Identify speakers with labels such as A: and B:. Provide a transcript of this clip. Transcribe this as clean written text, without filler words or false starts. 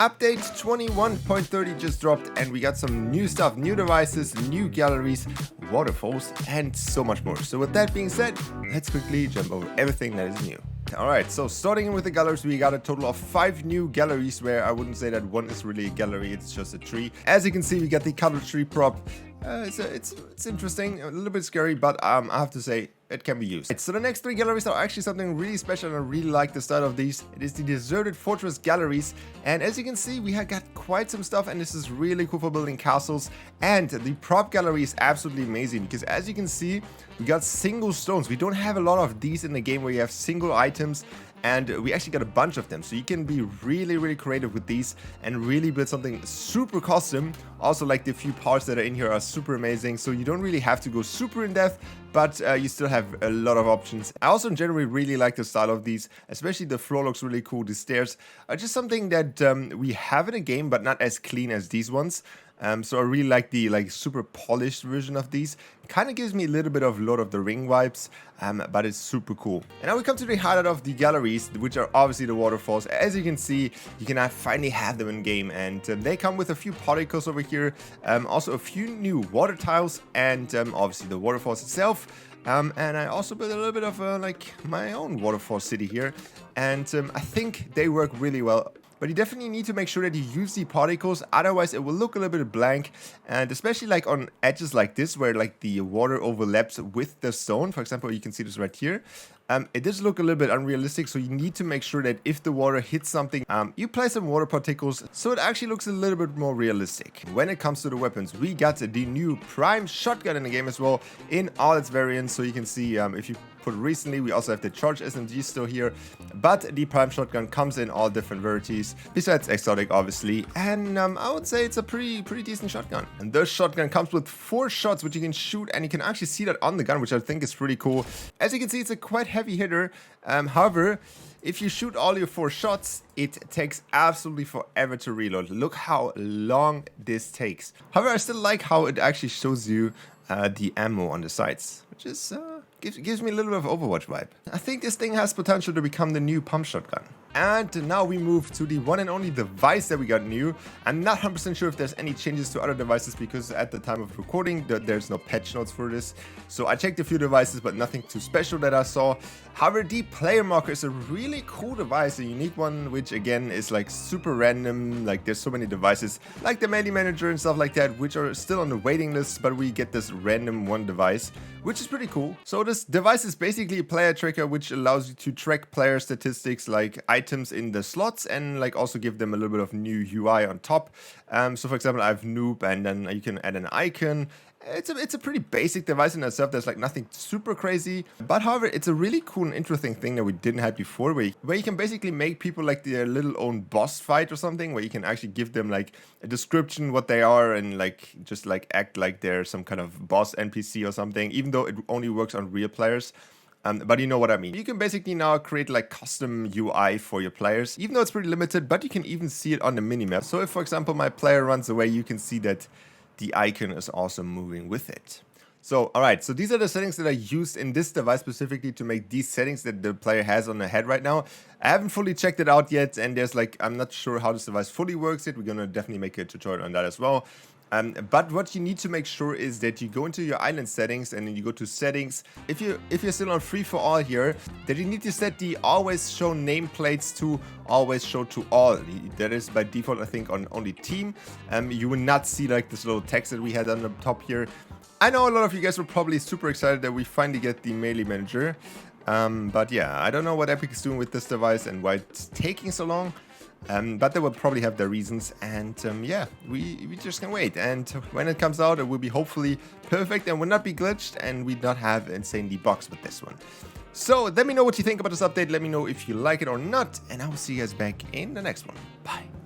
A: Update 21.30 just dropped and we got some new stuff, new devices, new galleries, waterfalls and so much more. So with that being said, let's quickly jump over everything that is new. Alright, so starting in with the galleries, we got a total of 5 new galleries where I wouldn't say that one is really a gallery, it's just a tree. As you can see, we got the color tree prop. It's interesting, a little bit scary, but I have to say, it can be used. So the next 3 galleries are actually something really special and I really like the style of these. It is the Deserted Fortress galleries, and as you can see we have got quite some stuff and this is really cool for building castles. And the prop gallery is absolutely amazing because as you can see we got single stones. We don't have a lot of these in the game where you have single items, and we actually got a bunch of them, so you can be really creative with these and really build something super custom. Also, like the few parts that are in here are super amazing, so you don't really have to go super in depth, but you still have a lot of options. I also generally really like the style of these, especially the floor looks really cool. The stairs are just something that we have in a game, but not as clean as these ones. So I really like the super polished version of these. Kind of gives me a little bit of Lord of the Ring vibes, but it's super cool. And now we come to the highlight of the galleries, which are obviously the waterfalls. As you can see, you can finally have them in game, and they come with a few particles over here, also a few new water tiles, and obviously the waterfalls itself. And I also built a little bit of like my own waterfall city here, and I think they work really well. But you definitely need to make sure that you use the particles, otherwise it will look a little bit blank, and especially like on edges like this where like the water overlaps with the stone. For example, you can see this right here. It does look a little bit unrealistic, so you need to make sure that if the water hits something, you place some water particles so it actually looks a little bit more realistic. When it comes to the weapons, we got the new prime shotgun in the game as well in all its variants. So you can see if you put recently, we also have the charge SMG still here, but the prime shotgun comes in all different varieties besides exotic obviously, and I would say it's a pretty decent shotgun. And this shotgun comes with 4 shots which you can shoot, and you can actually see that on the gun, which I think is pretty cool. As you can see, it's a quite heavy hitter. However, if you shoot all your 4 shots, it takes absolutely forever to reload. Look how long this takes. However, I still like how it actually shows you the ammo on the sides, which is gives me a little bit of Overwatch vibe. I think this thing has potential to become the new pump shotgun. And now we move to the one and only device that we got new. I'm not 100% sure if there's any changes to other devices because at the time of recording there's no patch notes for this. So I checked a few devices, but nothing too special that I saw. However, the player marker is a really cool device, a unique one, which again is like super random. Like there's so many devices like the melee manager and stuff like that, which are still on the waiting list, but we get this random one device, which is pretty cool. So this device is basically a player tracker, which allows you to track player statistics like items in the slots and like also give them a little bit of new UI on top. So for example, I have noob, and then you can add an icon. It's a pretty basic device in itself. There's like nothing super crazy, but however, it's a really cool and interesting thing that we didn't have before, where you can basically make people like their little own boss fight or something, where you can actually give them like a description what they are and like just like act like they're some kind of boss NPC or something, even though it only works on real players. But you know what I mean. You can basically now create like custom UI for your players, even though it's pretty limited, but you can even see it on the minimap. So if, for example, my player runs away, you can see that the icon is also moving with it. So, alright, so these are the settings that I used in this device specifically to make these settings that the player has on the head right now. I haven't fully checked it out yet, and there's like, I'm not sure how this device fully works yet. We're gonna definitely make a tutorial on that as well. But what you need to make sure is that you go into your island settings and then you go to settings. If you're still on free for all here, that you need to set the always show nameplates to always show to all. That is by default, I think, on only team. You will not see like this little text that we had on the top here. I know a lot of you guys were probably super excited that we finally get the melee manager. But yeah, I don't know what Epic is doing with this device and why it's taking so long. But they will probably have their reasons, and yeah, we just can wait. And when it comes out, it will be hopefully perfect and will not be glitched, and we not have insanely bugs with this one. So let me know what you think about this update. Let me know if you like it or not, and I will see you guys back in the next one. Bye.